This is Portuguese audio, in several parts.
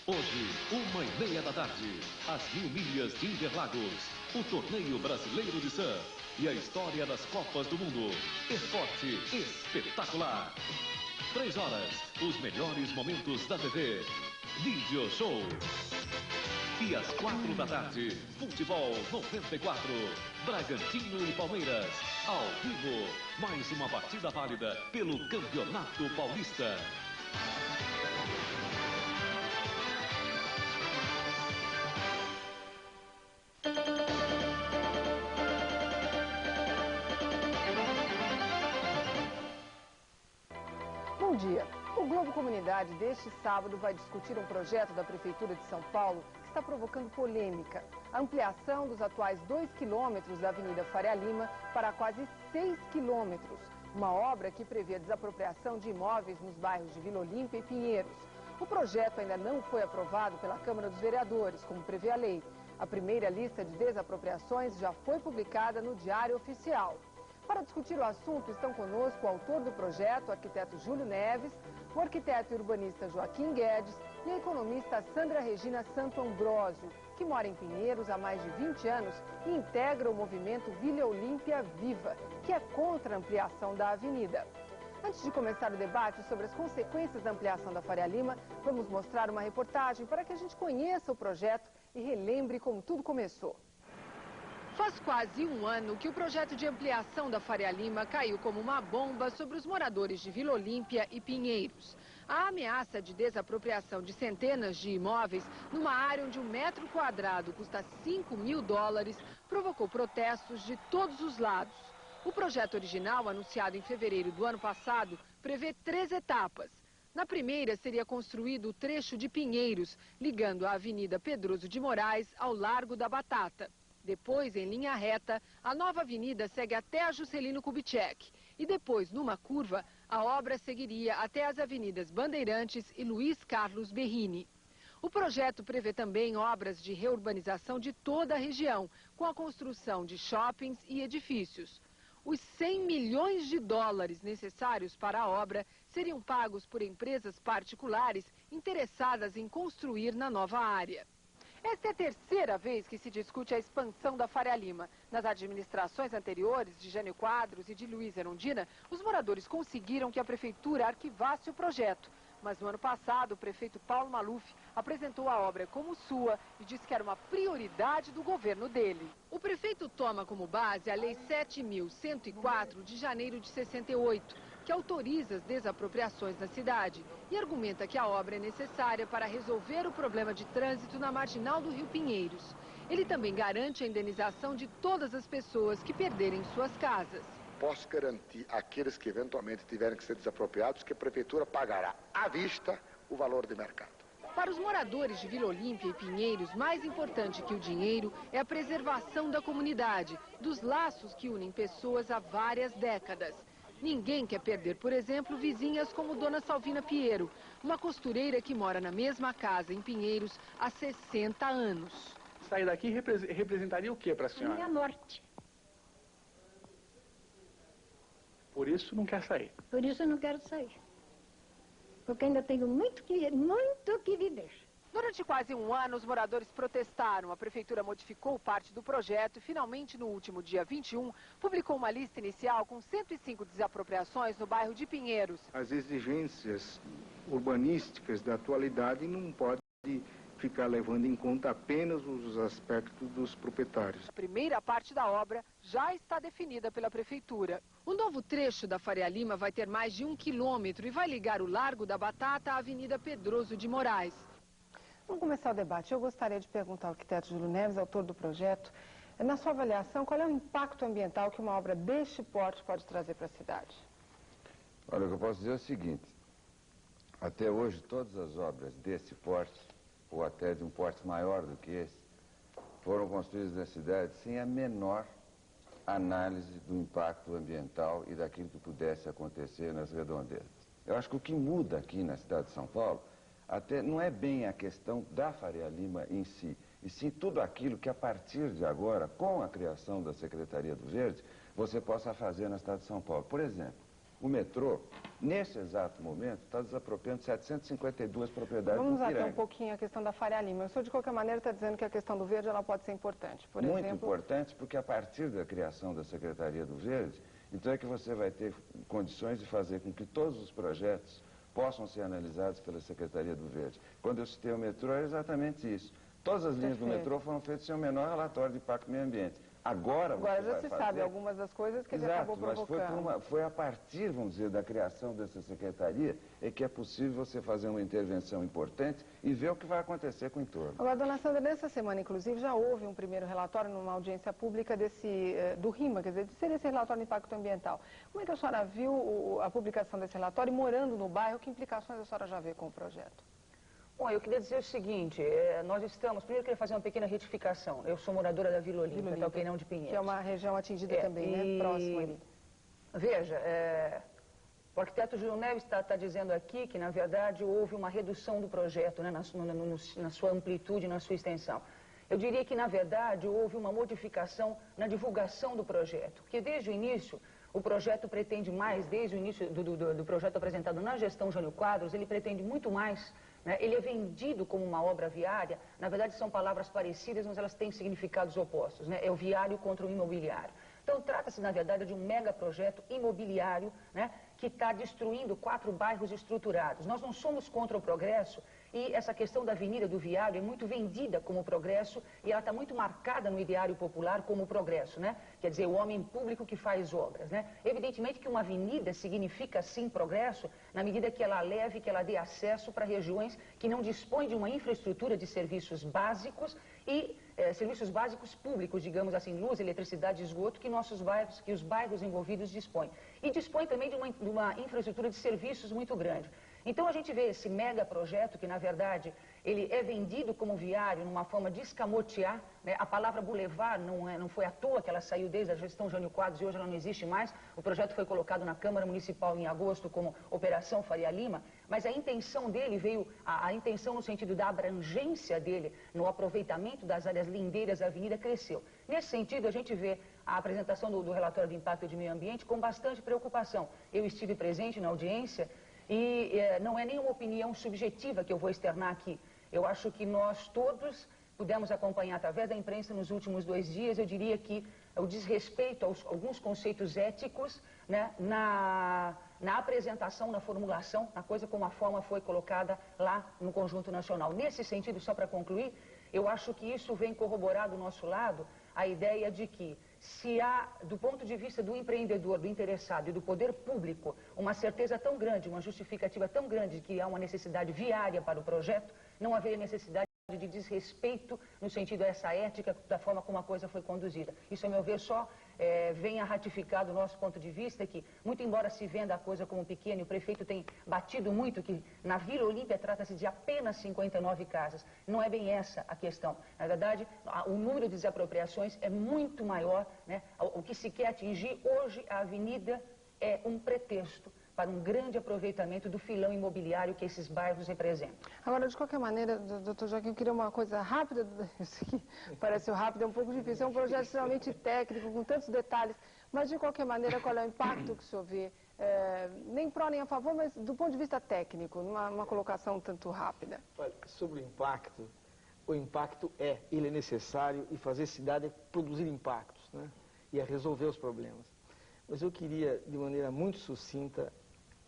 Hoje, 1h30 da tarde, as 1000 milhas de Interlagos, o torneio brasileiro de surf e a história das Copas do Mundo. Esporte espetacular. 3 horas, os melhores momentos da TV. Video Show. E às 4 da tarde, Futebol 94, Bragantino e Palmeiras, ao vivo. Mais uma partida válida pelo Campeonato Paulista. Bom dia. O Globo Comunidade deste sábado vai discutir um projeto da Prefeitura de São Paulo que está provocando polêmica. A ampliação dos atuais 2 quilômetros da Avenida Faria Lima para quase 6 quilômetros. Uma obra que prevê a desapropriação de imóveis nos bairros de Vila Olímpia e Pinheiros. O projeto ainda não foi aprovado pela Câmara dos Vereadores, como prevê a lei. A primeira lista de desapropriações já foi publicada no Diário Oficial. Para discutir o assunto, estão conosco o autor do projeto, o arquiteto Júlio Neves, o arquiteto e urbanista Joaquim Guedes e a economista Sandra Regina Santo Ambrósio, que mora em Pinheiros há mais de 20 anos e integra o movimento Vila Olímpia Viva, que é contra a ampliação da avenida. Antes de começar o debate sobre as consequências da ampliação da Faria Lima, vamos mostrar uma reportagem para que a gente conheça o projeto e relembre como tudo começou. Faz quase um ano que o projeto de ampliação da Faria Lima caiu como uma bomba sobre os moradores de Vila Olímpia e Pinheiros. A ameaça de desapropriação de centenas de imóveis numa área onde 1 metro quadrado custa $5 mil provocou protestos de todos os lados. O projeto original, anunciado em fevereiro do ano passado, prevê 3 etapas. Na primeira seria construído o trecho de Pinheiros, ligando a Avenida Pedroso de Moraes ao Largo da Batata. Depois, em linha reta, a nova avenida segue até a Juscelino Kubitschek. E depois, numa curva, a obra seguiria até as avenidas Bandeirantes e Luiz Carlos Berrini. O projeto prevê também obras de reurbanização de toda a região, com a construção de shoppings e edifícios. Os $100 milhões necessários para a obra seriam pagos por empresas particulares interessadas em construir na nova área. Esta é a terceira vez que se discute a expansão da Faria Lima. Nas administrações anteriores, de Jânio Quadros e de Luiz Erundina, os moradores conseguiram que a prefeitura arquivasse o projeto. Mas no ano passado, o prefeito Paulo Maluf apresentou a obra como sua e disse que era uma prioridade do governo dele. O prefeito toma como base a Lei 7.104 de janeiro de 68, que autoriza as desapropriações na cidade e argumenta que a obra é necessária para resolver o problema de trânsito na marginal do Rio Pinheiros. Ele também garante a indenização de todas as pessoas que perderem suas casas. Posso garantir àqueles que eventualmente tiverem que ser desapropriados que a prefeitura pagará à vista o valor de mercado. Para os moradores de Vila Olímpia e Pinheiros, mais importante que o dinheiro é a preservação da comunidade, dos laços que unem pessoas há várias décadas. Ninguém quer perder, por exemplo, vizinhas como Dona Salvina Piero, uma costureira que mora na mesma casa em Pinheiros há 60 anos. Sair daqui representaria o que para a senhora? Minha morte. Por isso não quer sair? Por isso eu não quero sair. Porque ainda tenho muito que viver. Durante quase um ano, os moradores protestaram. A prefeitura modificou parte do projeto e, finalmente, no último dia 21, publicou uma lista inicial com 105 desapropriações no bairro de Pinheiros. As exigências urbanísticas da atualidade não podem ficar levando em conta apenas os aspectos dos proprietários. A primeira parte da obra já está definida pela prefeitura. O novo trecho da Faria Lima vai ter mais de 1 quilômetro e vai ligar o Largo da Batata à Avenida Pedroso de Moraes. Vamos começar o debate. Eu gostaria de perguntar ao arquiteto Júlio Neves, autor do projeto, na sua avaliação, qual é o impacto ambiental que uma obra deste porte pode trazer para a cidade? Olha, o que eu posso dizer é o seguinte: até hoje todas as obras desse porte, ou até de um porte maior do que esse, foram construídas na cidade sem a menor análise do impacto ambiental e daquilo que pudesse acontecer nas redondezas. Eu acho que o que muda aqui na cidade de São Paulo até não é bem a questão da Faria Lima em si, e sim tudo aquilo que a partir de agora, com a criação da Secretaria do Verde, você possa fazer na cidade de São Paulo. Por exemplo, O metrô, nesse exato momento, está desapropriando 752 propriedades Vamos do Ipiranga. até um pouquinho a questão da Faria Lima. O senhor, de qualquer maneira, está dizendo que a questão do verde ela pode ser importante. Por Muito exemplo... importante, porque a partir da criação da Secretaria do Verde, então é que você vai ter condições de fazer com que todos os projetos possam ser analisados pela Secretaria do Verde. Quando eu citei o metrô, é exatamente isso. Todas as linhas do metrô foram feitas sem o menor relatório de impacto meio ambiente. Agora já se sabe algumas das coisas que ele acabou provocando. Mas foi a partir, vamos dizer, da criação dessa secretaria é que é possível você fazer uma intervenção importante e ver o que vai acontecer com o entorno. Agora, dona Sandra, nessa semana, inclusive, já houve um primeiro relatório numa audiência pública do RIMA, quer dizer, de ser esse relatório de impacto ambiental. Como é que a senhora viu a publicação desse relatório e, morando no bairro, que implicações a senhora já vê com o projeto? Bom, eu queria dizer o seguinte, primeiro eu queria fazer uma pequena retificação. Eu sou moradora da Vila Olímpia, que é o Queirão de Pinheiros. Que é uma região atingida também, né? Próxima ali. Veja, o arquiteto Júlio Neves está dizendo aqui que, na verdade, houve uma redução do projeto, né, na sua amplitude, na sua extensão. Eu diria que, na verdade, houve uma modificação na divulgação do projeto, porque desde o início... O projeto pretende mais, desde o início do projeto apresentado na gestão Jânio Quadros, ele pretende muito mais, né? Ele é vendido como uma obra viária, na verdade são palavras parecidas, mas elas têm significados opostos, né? É o viário contra o imobiliário. Então trata-se, na verdade, de um mega projeto imobiliário, né, que está destruindo 4 bairros estruturados. Nós não somos contra o progresso, e essa questão da avenida do viário é muito vendida como progresso e ela está muito marcada no ideário popular como progresso, né? Quer dizer, o homem público que faz obras, né? Evidentemente que uma avenida significa, sim, progresso, na medida que ela leve, que ela dê acesso para regiões que não dispõem de uma infraestrutura de serviços básicos e serviços básicos públicos, digamos assim, luz, eletricidade, esgoto, que os bairros envolvidos dispõem. E dispõem também de uma infraestrutura de serviços muito grande. Então a gente vê esse mega projeto que, na verdade, ele é vendido como viário numa forma de escamotear, né? A palavra boulevard não foi à toa que ela saiu desde a gestão Jânio Quadros e hoje ela não existe mais. O projeto foi colocado na Câmara Municipal em agosto como Operação Faria Lima, mas a intenção dele veio, a intenção no sentido da abrangência dele, no aproveitamento das áreas lindeiras da avenida, cresceu. Nesse sentido, a gente vê a apresentação do relatório de impacto de meio ambiente com bastante preocupação. Eu estive presente na audiência e não é nenhuma opinião subjetiva que eu vou externar aqui. Eu acho que nós todos pudemos acompanhar através da imprensa nos últimos 2 dias, eu diria que o desrespeito a alguns conceitos éticos, né, na apresentação, na formulação, na coisa como a forma foi colocada lá no Conjunto Nacional. Nesse sentido, só para concluir, eu acho que isso vem corroborar do nosso lado a ideia de que se há, do ponto de vista do empreendedor, do interessado e do poder público, uma certeza tão grande, uma justificativa tão grande de que há uma necessidade viária para o projeto, não haveria necessidade de desrespeito no sentido dessa ética, da forma como a coisa foi conduzida. Isso, a meu ver, só vem a ratificar do nosso ponto de vista que, muito embora se venda a coisa como pequena, e o prefeito tem batido muito que na Vila Olímpia trata-se de apenas 59 casas. Não é bem essa a questão. Na verdade, o número de desapropriações é muito maior, né? O que se quer atingir hoje, a avenida é um pretexto para um grande aproveitamento do filão imobiliário que esses bairros representam. Agora, de qualquer maneira, doutor Joaquim, eu queria uma coisa rápida, isso aqui parece rápido, é um pouco difícil, é um projeto extremamente técnico, com tantos detalhes, mas de qualquer maneira, qual é o impacto que o senhor vê, nem pró nem a favor, mas do ponto de vista técnico, numa colocação tanto rápida? Olha, sobre o impacto ele é necessário e fazer cidade é produzir impactos, né? E é resolver os problemas. Mas eu queria, de maneira muito sucinta,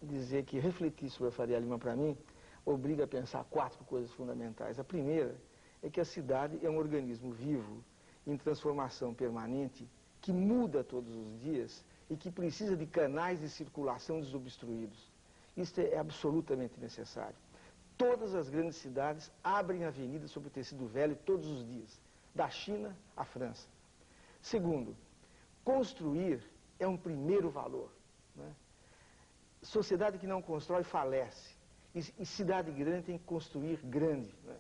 dizer que refletir sobre a Faria Lima, para mim, obriga a pensar 4 coisas fundamentais. A primeira é que a cidade é um organismo vivo, em transformação permanente, que muda todos os dias e que precisa de canais de circulação desobstruídos. Isso é absolutamente necessário. Todas as grandes cidades abrem avenidas sobre o tecido velho todos os dias, da China à França. Segundo, construir é um primeiro valor, né? Sociedade que não constrói falece. E cidade grande tem que construir grande, né?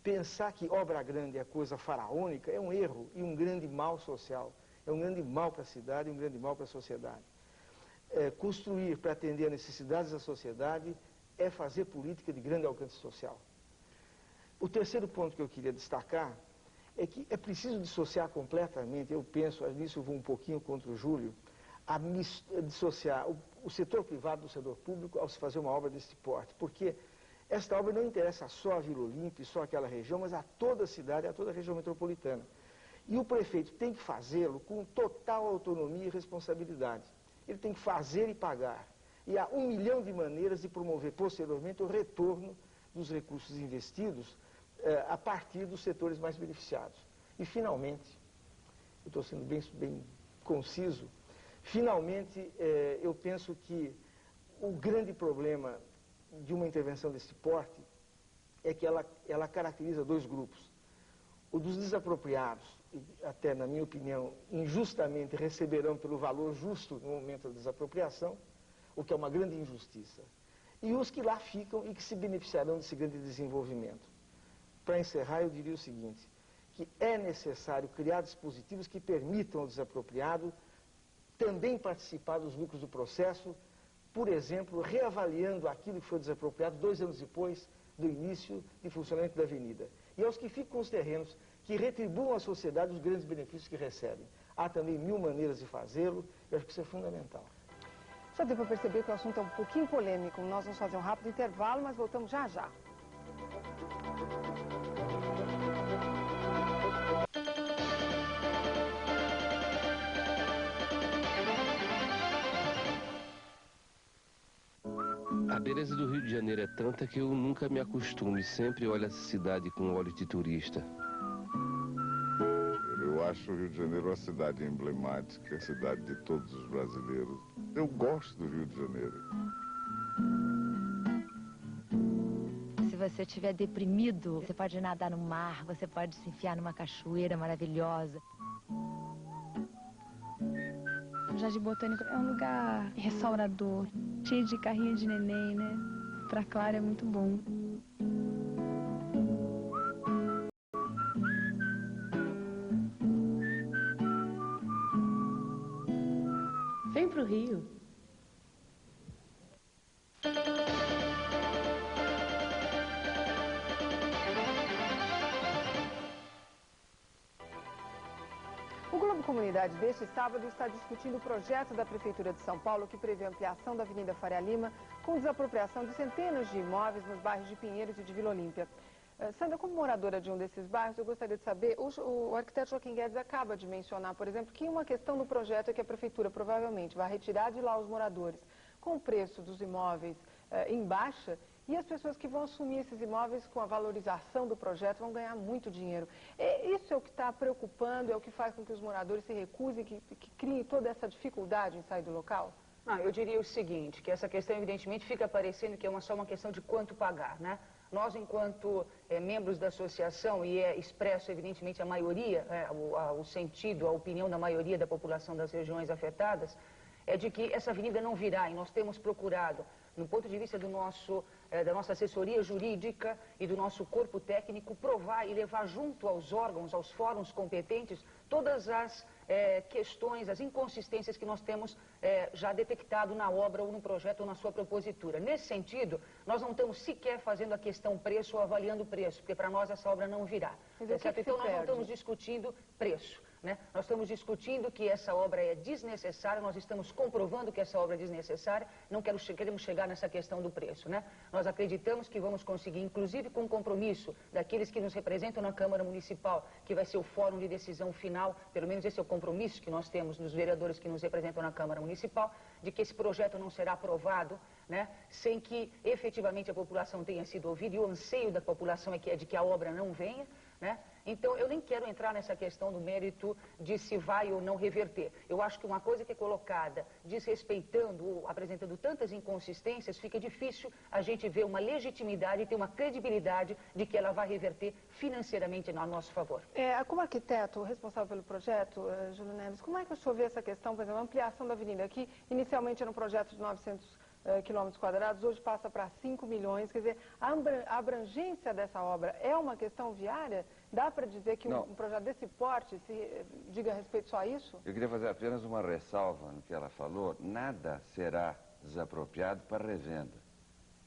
Pensar que obra grande é coisa faraônica é um erro e um grande mal social. É um grande mal para a cidade e um grande mal para a sociedade. Construir para atender às necessidades da sociedade é fazer política de grande alcance social. O terceiro ponto que eu queria destacar é que é preciso dissociar completamente, eu penso, nisso eu vou um pouquinho contra o Júlio, dissociar o setor privado do setor público ao se fazer uma obra desse porte, porque esta obra não interessa só a Vila Olímpia, só aquela região, mas a toda a cidade, a toda a região metropolitana. E o prefeito tem que fazê-lo com total autonomia e responsabilidade. Ele tem que fazer e pagar. E há 1 milhão de maneiras de promover posteriormente o retorno dos recursos investidos a partir dos setores mais beneficiados. E finalmente, eu estou sendo bem conciso, finalmente eu penso que o grande problema de uma intervenção desse porte é que ela caracteriza 2 grupos. O dos desapropriados, até na minha opinião, injustamente receberão pelo valor justo no momento da desapropriação, o que é uma grande injustiça. E os que lá ficam e que se beneficiarão desse grande desenvolvimento. Para encerrar, eu diria o seguinte, que é necessário criar dispositivos que permitam ao desapropriado também participar dos lucros do processo, por exemplo, reavaliando aquilo que foi desapropriado 2 anos depois do início de funcionamento da avenida. E aos que ficam com os terrenos, que retribuam à sociedade os grandes benefícios que recebem. Há também 1000 maneiras de fazê-lo, eu acho que isso é fundamental. Já deu para perceber que o assunto é um pouquinho polêmico. Nós vamos fazer um rápido intervalo, mas voltamos já já. A beleza do Rio de Janeiro é tanta que eu nunca me acostumo e sempre olho essa cidade com olhos de turista. Eu acho o Rio de Janeiro uma cidade emblemática, a cidade de todos os brasileiros. Eu gosto do Rio de Janeiro. Se você estiver deprimido, você pode nadar no mar, você pode se enfiar numa cachoeira maravilhosa. O Jardim Botânico é um lugar restaurador, cheio de carrinho de neném, né? Pra Clara é muito bom. Vem pro Rio. O Globo Comunidade deste sábado está discutindo o projeto da Prefeitura de São Paulo que prevê a ampliação da Avenida Faria Lima com desapropriação de centenas de imóveis nos bairros de Pinheiros e de Vila Olímpia. Sandra, como moradora de um desses bairros, eu gostaria de saber, o arquiteto Joaquim Guedes acaba de mencionar, por exemplo, que uma questão do projeto é que a Prefeitura provavelmente vai retirar de lá os moradores com o preço dos imóveis em baixa, e as pessoas que vão assumir esses imóveis com a valorização do projeto vão ganhar muito dinheiro. Isso é o que está preocupando, é o que faz com que os moradores se recusem, que criem toda essa dificuldade em sair do local? Eu diria o seguinte, que essa questão evidentemente fica parecendo que é só uma questão de quanto pagar, né? Nós, enquanto membros da associação, e é expresso evidentemente a maioria, o sentido, a opinião da maioria da população das regiões afetadas, é de que essa avenida não virá, e nós temos procurado, no ponto de vista da nossa assessoria jurídica e do nosso corpo técnico, provar e levar junto aos órgãos, aos fóruns competentes, todas as questões, as inconsistências que nós temos já detectado na obra ou no projeto ou na sua propositura. Nesse sentido, nós não estamos sequer fazendo a questão preço ou avaliando o preço, porque para nós essa obra não virá. Então nós não estamos discutindo preço. Né? Nós estamos discutindo que essa obra é desnecessária, nós estamos comprovando que essa obra é desnecessária, não queremos chegar nessa questão do preço. Né? Nós acreditamos que vamos conseguir, inclusive com o compromisso daqueles que nos representam na Câmara Municipal, que vai ser o fórum de decisão final, pelo menos esse é o compromisso que nós temos dos vereadores que nos representam na Câmara Municipal, de que esse projeto não será aprovado, né, sem que efetivamente a população tenha sido ouvida, e o anseio da população é de que a obra não venha. Né? Então, eu nem quero entrar nessa questão do mérito de se vai ou não reverter. Eu acho que uma coisa que é colocada desrespeitando ou apresentando tantas inconsistências, fica difícil a gente ver uma legitimidade e ter uma credibilidade de que ela vai reverter financeiramente a nosso favor. Como arquiteto responsável pelo projeto, Júlio Neves, como é que o senhor vê essa questão, por exemplo, a ampliação da avenida aqui, inicialmente era um projeto de 900 quilômetros quadrados, hoje passa para 5 milhões, quer dizer, a abrangência dessa obra é uma questão viária? Dá para dizer que um projeto desse porte se diga a respeito só a isso? Eu queria fazer apenas uma ressalva no que ela falou, nada será desapropriado para revenda.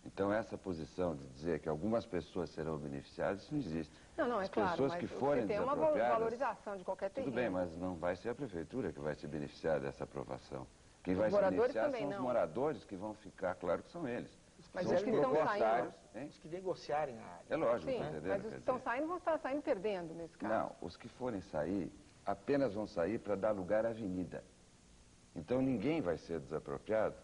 Então essa posição de dizer que algumas pessoas serão beneficiadas, isso não existe. Não, é claro, pessoas mas que forem tem uma valorização de qualquer terreno. Tudo bem, mas não vai ser a prefeitura que vai se beneficiar dessa aprovação. Quem vai se moradores beneficiar também são os não. moradores que vão ficar, claro que são eles. Mas são os que estão proprietários. saindo, os que negociarem a área. É lógico, Sim, tá entendendo? mas os que estão saindo vão estar saindo perdendo nesse caso. Não, os que forem sair, apenas vão sair para dar lugar à avenida. Então ninguém vai ser desapropriado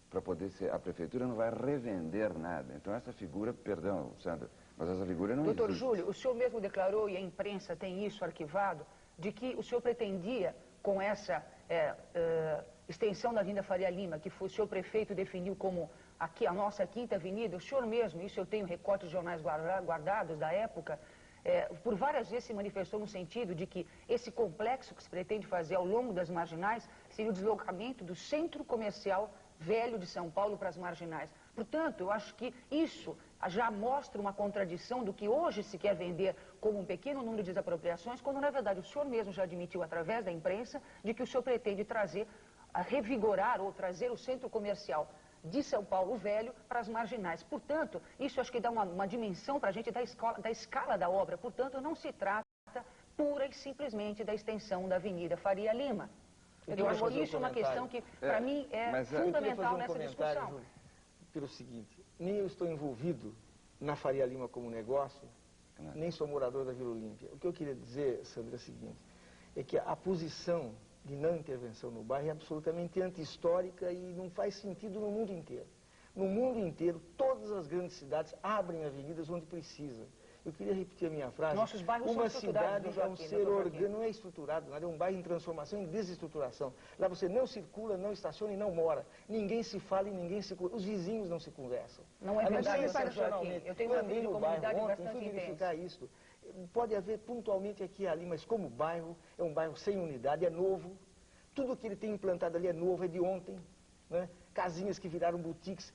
para poder ser... A prefeitura não vai revender nada. Então essa figura, perdão, Sandra, mas essa figura não Doutor existe. Júlio, o senhor mesmo declarou, e a imprensa tem isso arquivado, de que o senhor pretendia, com essa extensão da Avenida Faria Lima, que o senhor prefeito definiu como aqui a nossa Quinta Avenida, o senhor mesmo, isso eu tenho recortes de jornais guardados da época, por várias vezes se manifestou no sentido de que esse complexo que se pretende fazer ao longo das marginais seria o deslocamento do centro comercial velho de São Paulo para as marginais. Portanto, eu acho que isso já mostra uma contradição do que hoje se quer vender como um pequeno número de desapropriações, quando na verdade o senhor mesmo já admitiu através da imprensa de que o senhor pretende trazer, revigorar ou trazer o centro comercial de São Paulo Velho para as marginais. Portanto, isso acho que dá uma dimensão para a gente da escala da obra. Portanto, não se trata pura e simplesmente da extensão da Avenida Faria Lima. Eu acho que isso é uma questão que, para mim, é fundamental nessa discussão. Júlio, pelo seguinte, nem eu estou envolvido na Faria Lima como negócio, nem sou morador da Vila Olímpia. O que eu queria dizer, Sandra, é o seguinte, é que a posição de não intervenção no bairro é absolutamente anti-histórica e não faz sentido no mundo inteiro. No mundo inteiro, todas as grandes cidades abrem avenidas onde precisam. Eu queria repetir a minha frase. Nossos bairros uma são cidade é um Joaquim, ser orgânico, não é estruturado, nada, é um bairro em transformação, em desestruturação. Lá você não circula, não estaciona e não mora. Ninguém se fala e ninguém se... Os vizinhos não se conversam. Não é verdade, Joaquim. Eu tenho uma vida de comunidade bastante fui verificar isso. Pode haver pontualmente aqui e ali, mas como bairro, é um bairro sem unidade, é novo. Tudo que ele tem implantado ali é novo, é de ontem. Né? Casinhas que viraram boutiques.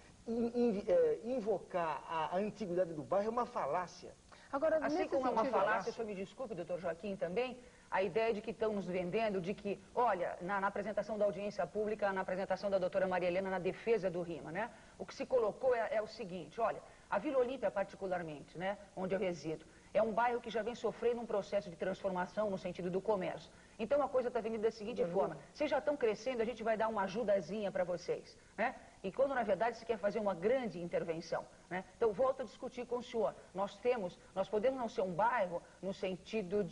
Invocar a antiguidade do bairro é uma falácia. Agora, assim como é uma falácia, o senhor me desculpe, doutor Joaquim, também, a ideia de que estão nos vendendo, de que, olha, na apresentação da audiência pública, na apresentação da doutora Maria Helena, na defesa do RIMA, né? O que se colocou é o seguinte, olha, a Vila Olímpia particularmente, né, onde eu resido, é um bairro que já vem sofrendo um processo de transformação no sentido do comércio. Então a coisa está vindo da seguinte forma, vocês já estão crescendo, a gente vai dar uma ajudazinha para vocês, né? E quando na verdade se quer fazer uma grande intervenção, né? Então volto a discutir com o senhor, nós podemos não ser um bairro no sentido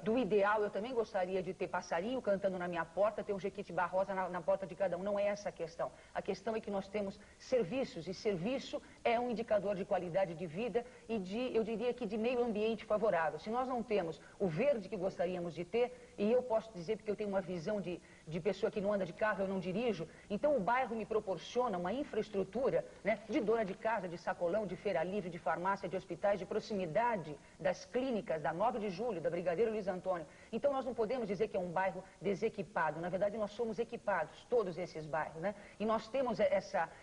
do ideal, eu também gostaria de ter passarinho cantando na minha porta, ter um jequitibá rosa na porta de cada um, não é essa a questão. A questão é que nós temos serviços, e serviço é um indicador de qualidade de vida e eu diria que de meio ambiente favorável. Se nós não temos o verde que gostaríamos de ter, e eu posso dizer porque eu tenho uma visão de pessoa que não anda de carro, eu não dirijo, então o bairro me proporciona uma infraestrutura, né, de dona de casa, de sacolão, de feira livre, de farmácia, de hospitais, de proximidade das clínicas, da 9 de julho, da Brigadeiro Luiz Antônio. Então nós não podemos dizer que é um bairro desequipado, na verdade nós somos equipados, todos esses bairros, né? E nós temos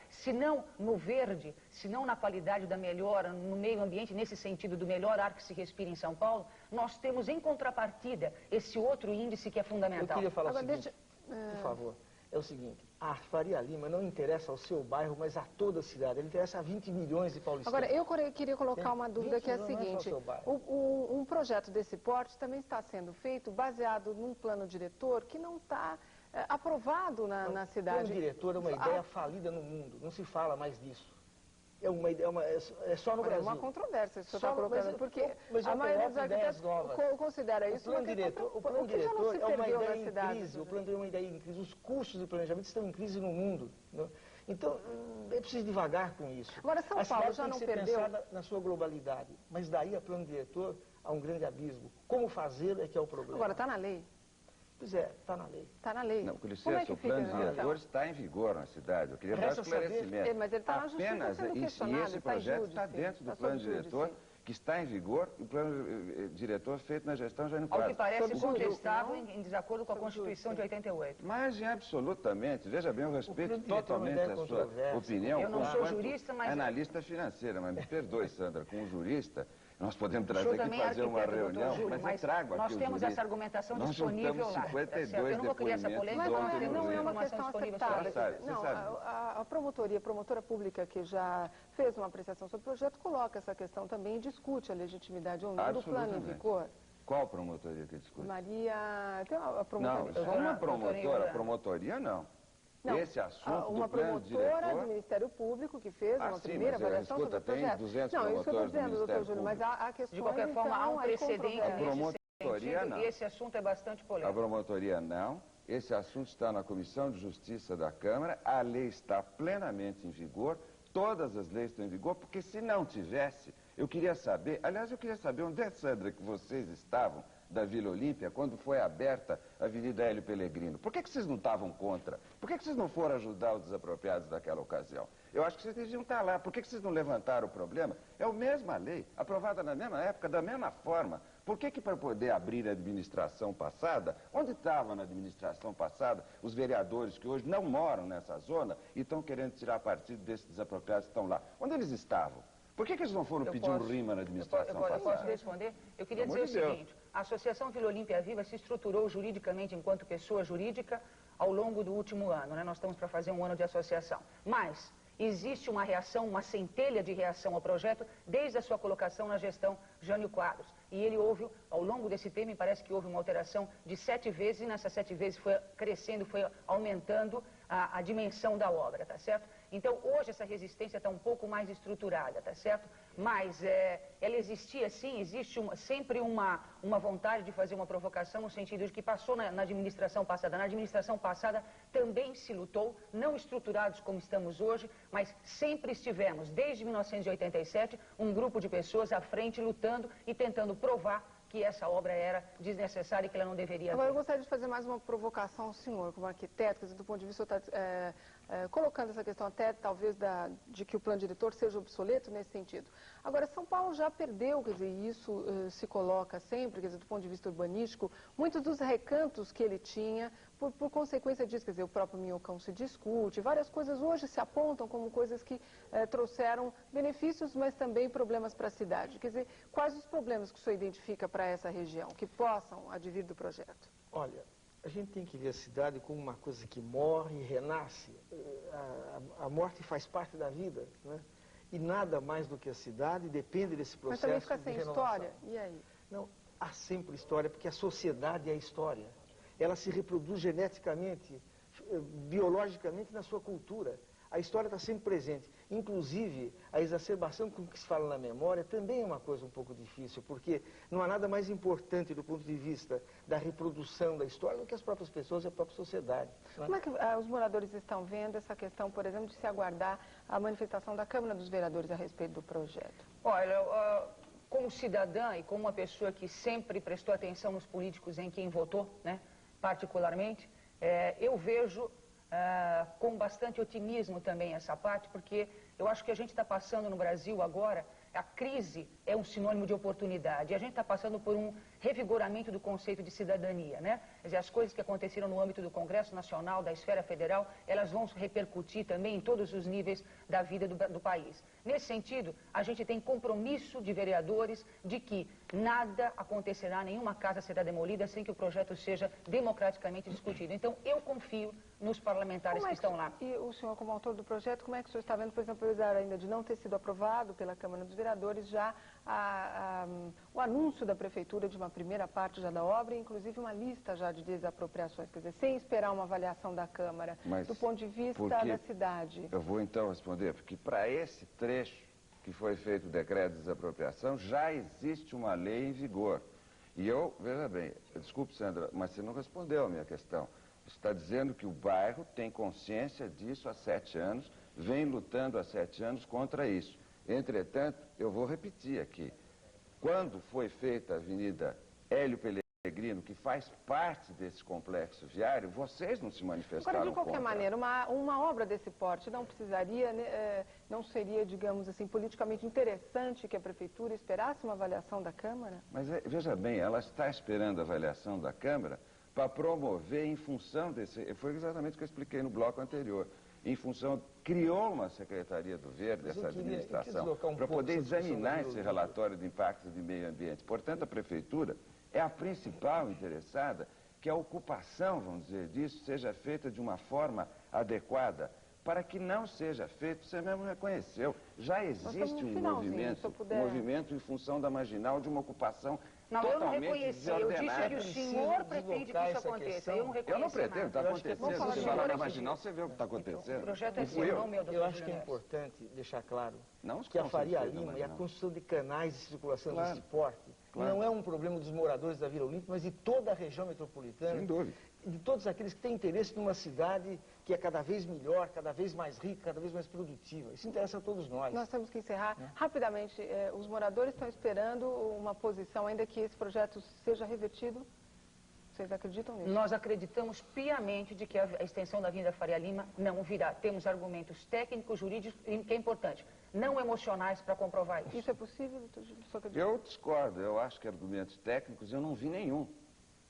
se não no verde, se não na qualidade da melhora, no meio ambiente, nesse sentido do melhor ar que se respira em São Paulo, nós temos em contrapartida esse outro índice que é fundamental. Eu queria falar o seguinte, por favor, é o seguinte, a Faria Lima não interessa ao seu bairro, mas a toda a cidade, ele interessa a 20 milhões de paulistanos. Agora, eu queria colocar uma dúvida que é a seguinte, um projeto desse porte também está sendo feito baseado num plano diretor que não está aprovado na cidade. O plano diretor é uma ideia falida no mundo, não se fala mais disso. É só no Brasil. É uma controvérsia isso que você está colocando, porque a maioria dos arquitetos considera isso o plano diretor é uma ideia em crise, o plano diretor é uma ideia em crise, os cursos de planejamento estão em crise no mundo. Né? Então, é preciso devagar com isso. Agora, São Paulo já não perdeu... na sua globalidade, mas daí a plano diretor há um grande abismo. Como fazer é que é o problema. Agora, está na lei. Pois é, está na lei. Está na lei. Não, com licença, o plano diretor está em vigor na cidade. Eu queria dar esclarecimento. Mas ele está na justiça sendo questionado. E esse projeto está dentro do plano diretor, que está em vigor, e o plano diretor feito na gestão Jânio Quadros. Ao que parece contestável em desacordo com a Constituição de 88. Mas absolutamente. Veja bem, eu respeito totalmente a sua opinião. Eu não sou jurista, mas... analista financeira, mas me perdoe, Sandra, como jurista... Nós podemos trazer aqui fazer uma reunião, mas eu trago aqui nós temos essa argumentação disponível lá. 52 eu não vou criar essa polêmica, não é uma questão aceitável. Não, a promotora pública que já fez uma apreciação sobre o projeto coloca essa questão também e discute a legitimidade ou não do plano em vigor. Qual promotoria que discute? Maria... Tem a promotoria. Não, só uma promotora, promotoria não. Não, esse assunto uma do plano promotora diretor... do Ministério Público que fez uma sim, primeira avaliação sobre o projeto. Tem 200 não, isso que eu estou dizendo, doutor Ministério Júlio, mas há questões, de qualquer forma, há um precedente nesse sentido, não. E esse assunto é bastante polêmico. A promotoria não. Esse assunto está na Comissão de Justiça da Câmara, a lei está plenamente em vigor, todas as leis estão em vigor, porque se não tivesse, eu queria saber, aliás, eu queria saber onde é, Sandra, que vocês estavam da Vila Olímpia quando foi aberta a Avenida Hélio Pellegrino. Por que vocês não estavam contra? Por que vocês não foram ajudar os desapropriados daquela ocasião? Eu acho que vocês deviam estar lá. Por que vocês não levantaram o problema? É a mesma lei, aprovada na mesma época, da mesma forma. Por que para poder abrir a administração passada, onde estavam na administração passada os vereadores que hoje não moram nessa zona e estão querendo tirar partido desses desapropriados que estão lá? Onde eles estavam? Por que eles não foram pedir um rima na administração passada? Eu posso responder? Eu queria dizer o seguinte, a Associação Vila Olímpia Viva se estruturou juridicamente enquanto pessoa jurídica ao longo do último ano, né? Nós estamos para fazer um ano de associação. Mas existe uma reação, uma centelha de reação ao projeto desde a sua colocação na gestão Jânio Quadros. E ele houve, ao longo desse tempo, me parece que houve uma alteração de 7 vezes, e nessas 7 vezes foi crescendo, foi aumentando a dimensão da obra, tá certo? Então, hoje essa resistência está um pouco mais estruturada, tá certo? Mas ela existia sim, existe sempre uma vontade de fazer uma provocação no sentido de que passou na administração passada. Na administração passada também se lutou, não estruturados como estamos hoje, mas sempre estivemos, desde 1987, um grupo de pessoas à frente lutando e tentando provar que essa obra era desnecessária e que ela não deveria haver. Agora, eu gostaria de fazer mais uma provocação ao senhor, como arquiteto, quer dizer, do ponto de vista, o senhor está colocando essa questão até, talvez, de que o plano diretor seja obsoleto nesse sentido. Agora, São Paulo já perdeu, quer dizer, isso se coloca sempre, quer dizer, do ponto de vista urbanístico, muitos dos recantos que ele tinha, por consequência disso, quer dizer, o próprio Minhocão se discute, várias coisas hoje se apontam como coisas que trouxeram benefícios, mas também problemas para a cidade. Quer dizer, quais os problemas que o senhor identifica para essa região, que possam advir do projeto? Olha, a gente tem que ver a cidade como uma coisa que morre e renasce. A morte faz parte da vida, né? E nada mais do que a cidade depende desse processo de renovação. Mas também fica sem história? E aí? Não, há sempre história, porque a sociedade é a história. Ela se reproduz geneticamente, biologicamente na sua cultura. A história está sempre presente. Inclusive, a exacerbação com que se fala na memória também é uma coisa um pouco difícil, porque não há nada mais importante do ponto de vista da reprodução da história do que as próprias pessoas e a própria sociedade. Como é que os moradores estão vendo essa questão, por exemplo, de se aguardar a manifestação da Câmara dos Vereadores a respeito do projeto? Olha, como cidadã e como uma pessoa que sempre prestou atenção nos políticos em quem votou, né, particularmente, eu vejo com bastante otimismo também essa parte, porque eu acho que a gente está passando no Brasil agora, a crise é um sinônimo de oportunidade, e a gente está passando por um revigoramento do conceito de cidadania, né? Quer dizer, as coisas que aconteceram no âmbito do Congresso Nacional, da esfera federal, elas vão repercutir também em todos os níveis da vida do país. Nesse sentido, a gente tem compromisso de vereadores de que nada acontecerá, nenhuma casa será demolida sem que o projeto seja democraticamente discutido. Então, eu confio nos parlamentares que estão lá. E o senhor, como autor do projeto, como é que o senhor está vendo, por exemplo, apesar ainda de não ter sido aprovado pela Câmara dos Vereadores, já o anúncio da Prefeitura de uma primeira parte já da obra, inclusive uma lista já de desapropriações, quer dizer, sem esperar uma avaliação da Câmara, do ponto de vista da cidade? Eu vou então responder, porque para esse trecho que foi feito o decreto de desapropriação, já existe uma lei em vigor. E eu, veja bem, desculpe, Sandra, mas você não respondeu a minha questão. Você está dizendo que o bairro tem consciência disso há 7 anos, vem lutando há 7 anos contra isso. Entretanto, eu vou repetir aqui. Quando foi feita a Avenida Hélio Pellegrino, que faz parte desse complexo viário, vocês não se manifestaram contra. Agora, de qualquer maneira, uma obra desse porte não precisaria, não seria, digamos assim, politicamente interessante que a Prefeitura esperasse uma avaliação da Câmara? Mas, veja bem, ela está esperando a avaliação da Câmara para promover em função desse... Foi exatamente o que eu expliquei no bloco anterior. Em função, criou uma Secretaria do Verde, essa administração, para poder examinar esse relatório de impactos de meio ambiente. Portanto, a Prefeitura é a principal interessada que a ocupação, vamos dizer, disso seja feita de uma forma adequada, para que não seja feito, você mesmo reconheceu, Já existe um movimento em função da marginal de uma ocupação totalmente eu não reconheci. Eu disse que o senhor pretende que isso aconteça. Eu não reconheço. Eu não pretendo, está acontecendo. Se você falar na marginal, você vê o que está acontecendo. O projeto é seu, não meu, doutor. Eu acho que é importante deixar claro que a Faria Lima e a construção de canais de circulação desse porte não é um problema dos moradores da Vila Olímpia, mas de toda a região metropolitana. Sem dúvida. De todos aqueles que têm interesse numa cidade que é cada vez melhor, cada vez mais rica, cada vez mais produtiva. Isso interessa a todos nós. Nós temos que encerrar rapidamente. Os moradores estão esperando uma posição, ainda que esse projeto seja revertido. Vocês acreditam nisso? Nós acreditamos piamente de que a extensão da Avenida Faria Lima não virá. Temos argumentos técnicos, jurídicos, que é importante, não emocionais para comprovar isso. Isso é possível, doutor Júlio? Eu discordo. Eu acho que argumentos técnicos eu não vi nenhum.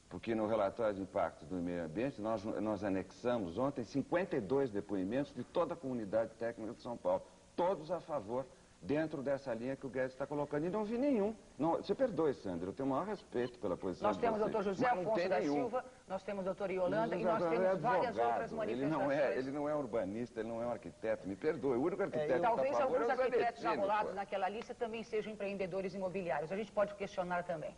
Porque no relatório de impacto do meio ambiente, nós anexamos ontem 52 depoimentos de toda a comunidade técnica de São Paulo. Todos a favor, dentro dessa linha que o Guedes está colocando. E não vi nenhum. Não, você perdoe, Sandra, eu tenho o maior respeito pela posição de vocês. Nós temos o doutor José Afonso da Silva, nós temos o doutor Iolanda e nós temos várias outras manifestações. Ele não é urbanista, ele não é um arquiteto, me perdoe. O único arquiteto talvez alguns arquitetos arrolados naquela lista também sejam empreendedores imobiliários. A gente pode questionar também.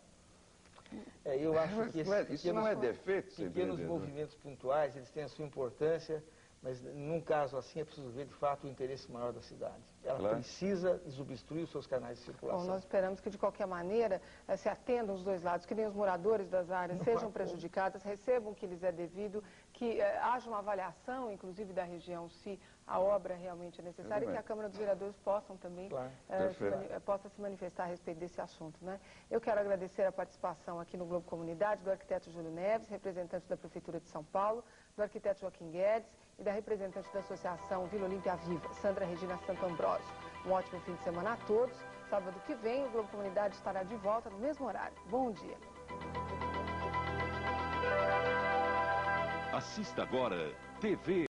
Eu acho que isso não é defeito, pequenos movimentos pontuais, eles têm a sua importância, mas num caso assim é preciso ver de fato o interesse maior da cidade. Ela precisa desobstruir os seus canais de circulação. Bom, nós esperamos que de qualquer maneira se atendam os dois lados, que nem os moradores das áreas sejam prejudicados, recebam o que lhes é devido, que haja uma avaliação, inclusive da região, se a obra realmente é necessária e que a Câmara dos Vereadores possam também possa se manifestar a respeito desse assunto, né? Eu quero agradecer a participação aqui no Globo Comunidade do arquiteto Júlio Neves, representante da Prefeitura de São Paulo, do arquiteto Joaquim Guedes e da representante da Associação Vila Olímpia Viva, Sandra Regina Santo Ambrósio. Um ótimo fim de semana a todos. Sábado que vem, o Globo Comunidade estará de volta no mesmo horário. Bom dia. Assista agora TV